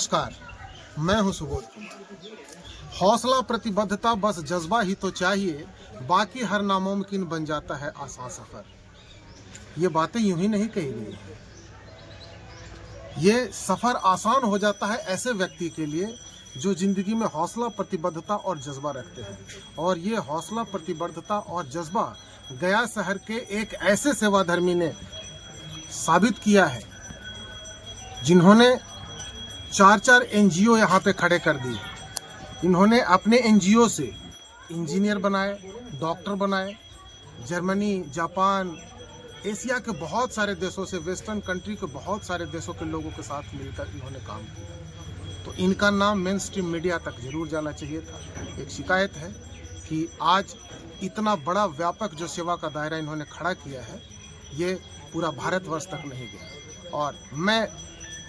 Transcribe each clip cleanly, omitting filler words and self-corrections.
नमस्कार, मैं हूं सुबोध कुमार। हौसला, प्रतिबद्धता, बस जज्बा ही तो चाहिए, बाकी हर नामुमकिन बन जाता है आसान सफर। ये बातें यूं ही नहीं कही गई हैं। ये सफर आसान हो जाता है ऐसे व्यक्ति के लिए जो जिंदगी में हौसला, प्रतिबद्धता और जज्बा रखते हैं। और ये हौसला, प्रतिबद्धता और जज्बा गया शहर के एक ऐसे सेवाधर्मी ने साबित किया है जिन्होंने 4 एनजीओ यहाँ पे खड़े कर दिए। इन्होंने अपने एनजीओ से इंजीनियर बनाए, डॉक्टर बनाए। जर्मनी, जापान, एशिया के बहुत सारे देशों से, वेस्टर्न कंट्री के बहुत सारे देशों के लोगों के साथ मिलकर इन्होंने काम किया। तो इनका नाम मेन स्ट्रीम मीडिया तक जरूर जाना चाहिए था। एक शिकायत है कि आज इतना बड़ा व्यापक जो सेवा का दायरा इन्होंने खड़ा किया है, ये पूरा भारतवर्ष तक नहीं गया। और मैं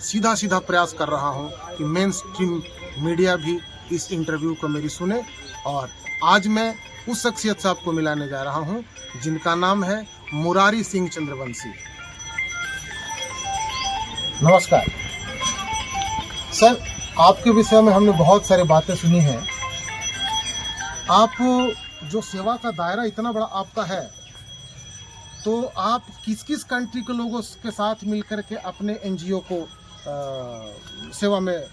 सीधा प्रयास कर रहा हूं कि मेन स्ट्रीम मीडिया भी इस इंटरव्यू को मेरी सुने। और आज मैं उस शख्सियत से आपको मिलाने जा रहा हूं जिनका नाम है मुरारी सिंह चंद्रवंशी। नमस्कार सर, आपके विषय में हमने बहुत सारी बातें सुनी हैं। आप जो सेवा का दायरा इतना बड़ा आपका है, तो आप किस किस कंट्री के लोगों के साथ मिलकर के अपने एनजीओ को सेवा में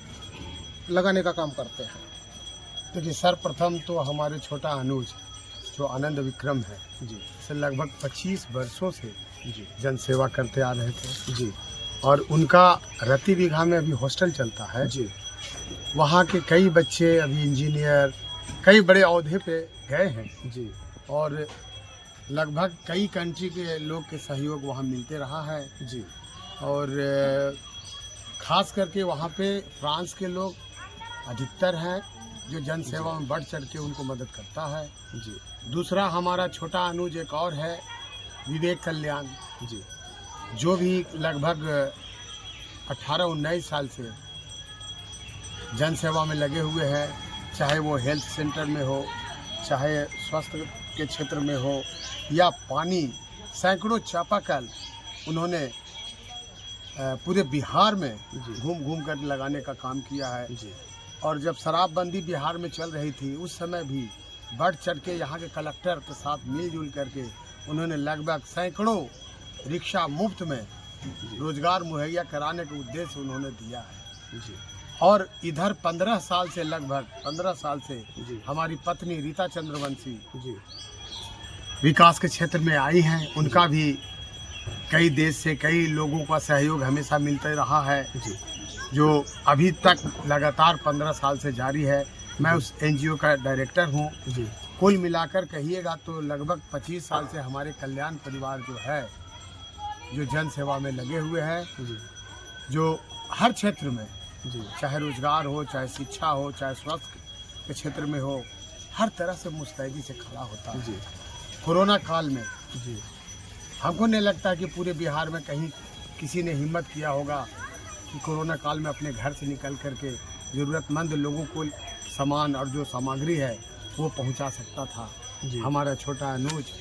लगाने का काम करते हैं? देखिए, सर्वप्रथम तो हमारे छोटा अनुज जो आनंद विक्रम है जी, से लगभग 25 वर्षों से जी, जन सेवा करते आ रहे थे जी, और उनका रति बीघा में अभी हॉस्टल चलता है जी, वहाँ के कई बच्चे अभी इंजीनियर कई बड़े ओहदे पे गए हैं जी, और लगभग कई कंट्री के लोग के सहयोग वहाँ मिलते रहा है। जी, और ख़ास करके वहाँ पे फ्रांस के लोग अधिकतर हैं जो जन सेवा में बढ़ चढ़ के उनको मदद करता है। जी, दूसरा हमारा छोटा अनुज एक और है, विवेक कल्याण जी, जो भी लगभग 18-19 साल से जन सेवा में लगे हुए हैं, चाहे वो हेल्थ सेंटर में हो, चाहे स्वास्थ्य के क्षेत्र में हो या पानी, सैकड़ों चापाकल उन्होंने पूरे बिहार में घूम कर लगाने का काम किया है। जी। और जब शराबबंदी बिहार में चल रही थी उस समय भी बढ़ चढ़ के यहाँ के कलेक्टर के साथ मिलजुल करके उन्होंने लगभग सैकड़ों रिक्शा मुफ्त में रोजगार मुहैया कराने का उद्देश्य उन्होंने दिया है। जी। और इधर 15 साल से लगभग 15 साल से जी। हमारी पत्नी रीता चंद्रवंशी जी। विकास के क्षेत्र में आई हैं। उनका भी कई देश से कई लोगों का सहयोग हमेशा मिलता रहा है, जी। जो अभी तक लगातार 15 साल से जारी है। मैं उस एनजीओ का डायरेक्टर हूँ। जी। कुल मिलाकर कहिएगा तो लगभग 25 साल से हमारे कल्याण परिवार जो है, जो जन सेवा में लगे हुए हैं, जी। जो हर क्षेत्र में, जी। चाहे रोजगार हो, चाहे शिक्षा हो, चाहे स्वास्थ्य के क्षेत्र में हो, हर तरह से मुस्तैदी से खड़ा होता है। जी। कोरोना काल में जी। हमको नहीं लगता कि पूरे बिहार में कहीं किसी ने हिम्मत किया होगा कि कोरोना काल में अपने घर से निकल करके ज़रूरतमंद लोगों को सामान और जो सामग्री है वो पहुंचा सकता था। जी। हमारा छोटा अनुज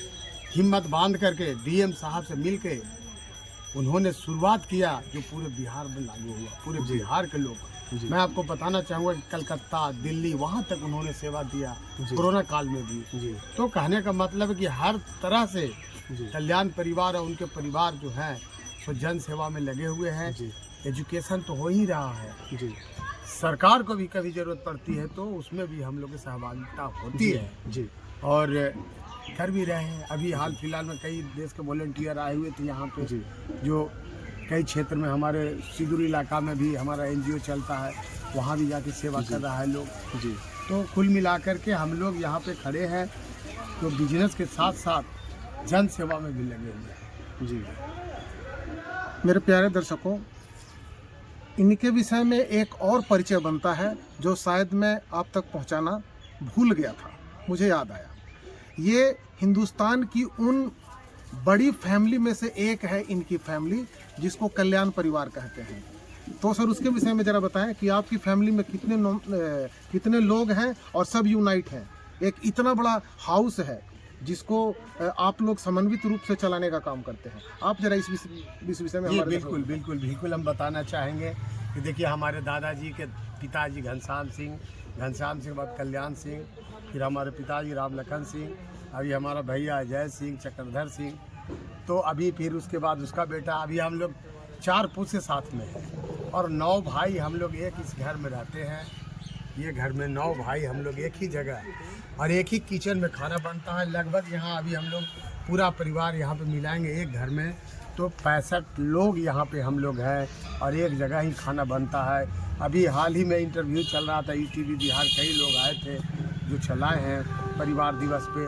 हिम्मत बांध करके डीएम साहब से मिल के उन्होंने शुरुआत किया, जो पूरे बिहार में लागू हुआ, पूरे बिहार के लोग। मैं आपको बताना चाहूँगा कि कलकत्ता, दिल्ली, वहाँ तक उन्होंने सेवा दिया कोरोना काल में भी। जी। तो कहने का मतलब है कि हर तरह से कल्याण परिवार और उनके परिवार जो हैं सो जन सेवा में लगे हुए हैं। एजुकेशन तो हो ही रहा है। जी। सरकार को भी कभी ज़रूरत पड़ती है तो उसमें भी हम लोग की सहभागिता होती है। जी। और कर भी रहे हैं। अभी हाल फिलहाल में कई देश के वॉलंटियर आए हुए थे यहाँ पे, जो कई क्षेत्र में हमारे सुदूर इलाका में भी हमारा एनजीओ चलता है, वहाँ भी जाके सेवा कर रहा है लोग। जी। तो कुल मिलाकर के हम लोग यहाँ पे खड़े हैं तो बिजनेस के साथ साथ जन सेवा में भी लगे हुए हैं। जी। मेरे प्यारे दर्शकों, इनके विषय में एक और परिचय बनता है जो शायद मैं आप तक पहुंचाना भूल गया था, मुझे याद आया। ये हिंदुस्तान की उन बड़ी फैमिली में से एक है इनकी फैमिली, जिसको कल्याण परिवार कहते हैं। तो सर, उसके विषय में ज़रा बताएं कि आपकी फैमिली में कितने लोग हैं और सब यूनाइट हैं। एक इतना बड़ा हाउस है जिसको आप लोग समन्वित रूप से चलाने का काम करते हैं। आप जरा इस विषय में हमारे बिल्कुल हम बताना चाहेंगे कि देखिए हमारे दादाजी के पिताजी घनश्याम सिंह बाद कल्याण सिंह, फिर हमारे पिताजी राम लखन सिंह, अभी हमारा भैया अजय सिंह, चक्रधर सिंह, तो अभी फिर उसके बाद उसका बेटा, अभी हम लोग 4 पुष्य साथ में हैं और 9 भाई हम लोग एक इस घर में रहते हैं। ये घर में 9 भाई हम लोग एक ही जगह और एक ही किचन में खाना बनता है। लगभग यहाँ अभी हम लोग पूरा परिवार यहाँ पे मिलाएंगे एक घर में तो 65 लोग यहाँ पे हम लोग हैं और एक जगह ही खाना बनता है। अभी हाल ही में इंटरव्यू चल रहा था ईटीवी बिहार, कई लोग आए थे जो चलाए हैं परिवार दिवस पे,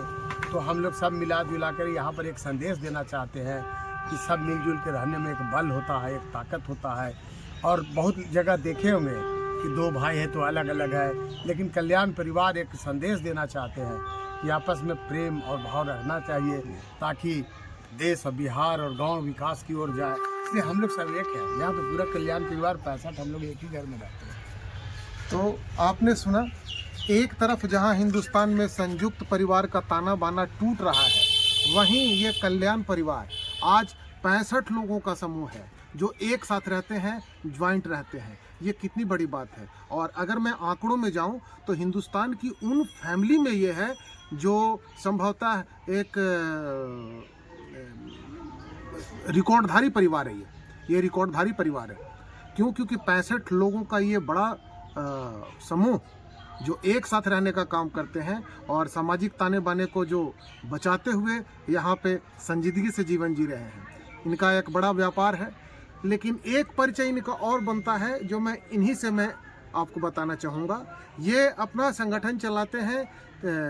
तो हम लोग सब मिला जुला कर यहाँ पर एक संदेश देना चाहते हैं कि सब मिलजुल के रहने में एक बल होता है, एक ताकत होता है। और बहुत जगह देखे होंगे कि 2 भाई हैं तो अलग अलग है, लेकिन कल्याण परिवार एक संदेश देना चाहते हैं कि आपस में प्रेम और भाव रहना चाहिए ताकि देश और बिहार और गांव विकास की ओर जाए। इसलिए हम लोग सब एक हैं। यहाँ पे पूरा कल्याण परिवार 65 हम लोग एक ही घर में रहते हैं। तो आपने सुना, एक तरफ जहां हिंदुस्तान में संयुक्त परिवार का ताना बाना टूट रहा है, वहीं ये कल्याण परिवार आज 65 लोगों का समूह है जो एक साथ रहते हैं, ज्वाइंट रहते हैं। ये कितनी बड़ी बात है। और अगर मैं आंकड़ों में जाऊं तो हिंदुस्तान की उन फैमिली में ये है जो संभवतः एक रिकॉर्डधारी परिवार है। ये रिकॉर्डधारी परिवार है। क्यों? क्योंकि 65 लोगों का ये बड़ा समूह जो एक साथ रहने का काम करते हैं और सामाजिक ताने बाने को जो बचाते हुए यहाँ पे संजीदगी से जीवन जी रहे हैं। इनका एक बड़ा व्यापार है। लेकिन एक परिचय इनका और बनता है जो मैं इन्हीं से मैं आपको बताना चाहूँगा। ये अपना संगठन चलाते हैं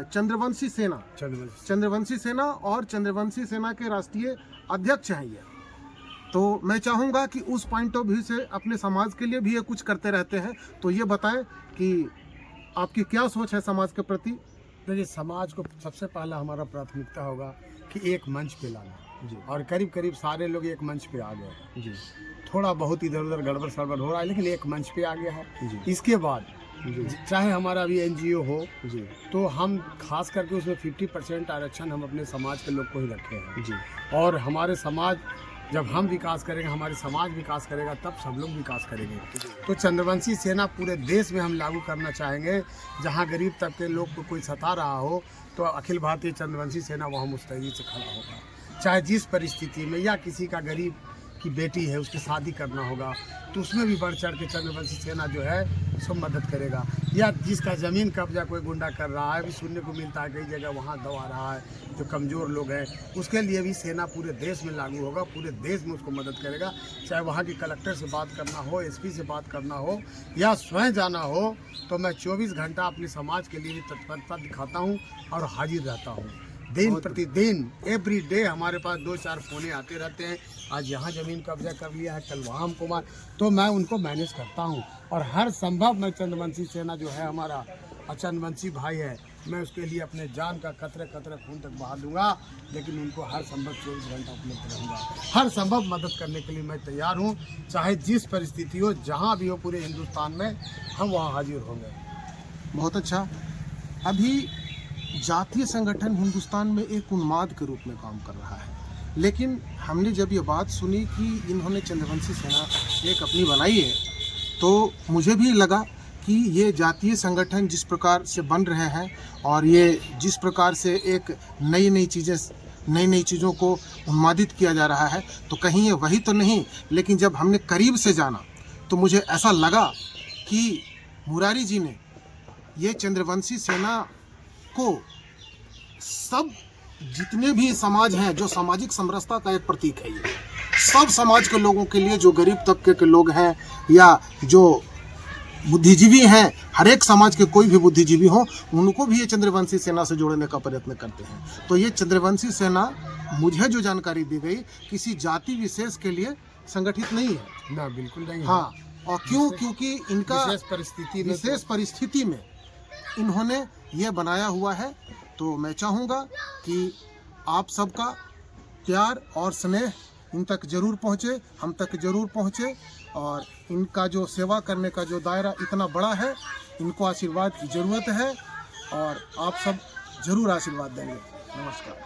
चंद्रवंशी सेना और चंद्रवंशी सेना के राष्ट्रीय अध्यक्ष हैं ये। तो मैं चाहूँगा कि उस पॉइंट ऑफ व्यू से अपने समाज के लिए भी ये कुछ करते रहते हैं। तो ये बताएं कि आपकी क्या सोच है समाज के प्रति? देखिए, समाज को सबसे पहला हमारा प्राथमिकता होगा कि एक मंच पे लाना जी। और करीब करीब सारे लोग एक मंच पे आ गए जी। थोड़ा बहुत इधर उधर गड़बड़ सड़बड़ हो रहा है लेकिन एक मंच पे आ गया है जी। इसके बाद चाहे हमारा अभी एनजीओ हो जी, तो हम खास करके उसमें 50% आरक्षण हम अपने समाज के लोग को ही रखे हैं जी। और हमारे समाज, जब हम विकास करेंगे, हमारे समाज विकास करेगा, तब सब लोग विकास करेंगे। तो चंद्रवंशी सेना पूरे देश में हम लागू करना चाहेंगे। जहां गरीब तबके लोग को कोई सता रहा हो तो अखिल भारतीय चंद्रवंशी सेना वहां मुस्तैदी से खड़ा होगा। चाहे जिस परिस्थिति में, या किसी का गरीब की बेटी है उसकी शादी करना होगा तो उसमें भी बढ़ चढ़ के चंद्रवंशी सेना जो है सो मदद करेगा। या जिसका ज़मीन कब्जा कोई गुंडा कर रहा है, अभी सुनने को मिलता है कई जगह वहाँ दबा रहा है, जो कमज़ोर लोग हैं, उसके लिए भी सेना पूरे देश में लागू होगा, पूरे देश में उसको मदद करेगा। चाहे वहाँ की कलेक्टर से बात करना हो, एसपी से बात करना हो या स्वयं जाना हो, तो मैं 24 घंटा अपने समाज के लिए भी तत्परता दिखाता हूँ और हाजिर रहता हूँ। दिन प्रतिदिन एवरी डे हमारे पास 2-4 फ़ोने आते रहते हैं। आज यहाँ ज़मीन कब्जा कर लिया है, कल वहाँ हमको मार, तो मैं उनको मैनेज करता हूँ। और हर संभव मैं चंद्रवंशी सेना जो है हमारा चंद्रवंशी भाई है, मैं उसके लिए अपने जान का कतरे कतरे खून तक बहा दूंगा, लेकिन उनको हर संभव 24 घंटा उपलब्ध रहूँगा। हर संभव मदद करने के लिए मैं तैयार हूँ। चाहे जिस परिस्थिति हो, जहाँ भी हो, पूरे हिंदुस्तान में हम वहाँ हाजिर होंगे। बहुत अच्छा। अभी जातीय संगठन हिंदुस्तान में एक उन्माद के रूप में काम कर रहा है, लेकिन हमने जब ये बात सुनी कि इन्होंने चंद्रवंशी सेना एक अपनी बनाई है, तो मुझे भी लगा कि ये जातीय संगठन जिस प्रकार से बन रहे हैं और ये जिस प्रकार से एक नई नई चीज़ों को उन्मादित किया जा रहा है, तो कहीं ये वही तो नहीं। लेकिन जब हमने करीब से जाना तो मुझे ऐसा लगा कि मुरारी जी ने ये चंद्रवंशी सेना को सब जितने भी समाज हैं, जो सामाजिक समरसता का एक प्रतीक है, ये सब समाज के लोगों के लिए, जो गरीब तबके के लोग हैं या जो बुद्धिजीवी हैं, हर एक समाज के कोई भी बुद्धिजीवी हो, उनको भी ये चंद्रवंशी सेना से जोड़ने का प्रयत्न करते हैं। तो ये चंद्रवंशी सेना, मुझे जो जानकारी दी गई, किसी जाति विशेष के लिए संगठित नहीं है ना, बिल्कुल नहीं। हाँ, और क्यों? क्योंकि इनका विशेष परिस्थिति में इन्होंने ये बनाया हुआ है। तो मैं चाहूँगा कि आप सबका प्यार और स्नेह इन तक जरूर पहुँचे, हम तक जरूर पहुँचे, और इनका जो सेवा करने का जो दायरा इतना बड़ा है, इनको आशीर्वाद की ज़रूरत है और आप सब जरूर आशीर्वाद देंगे। नमस्कार।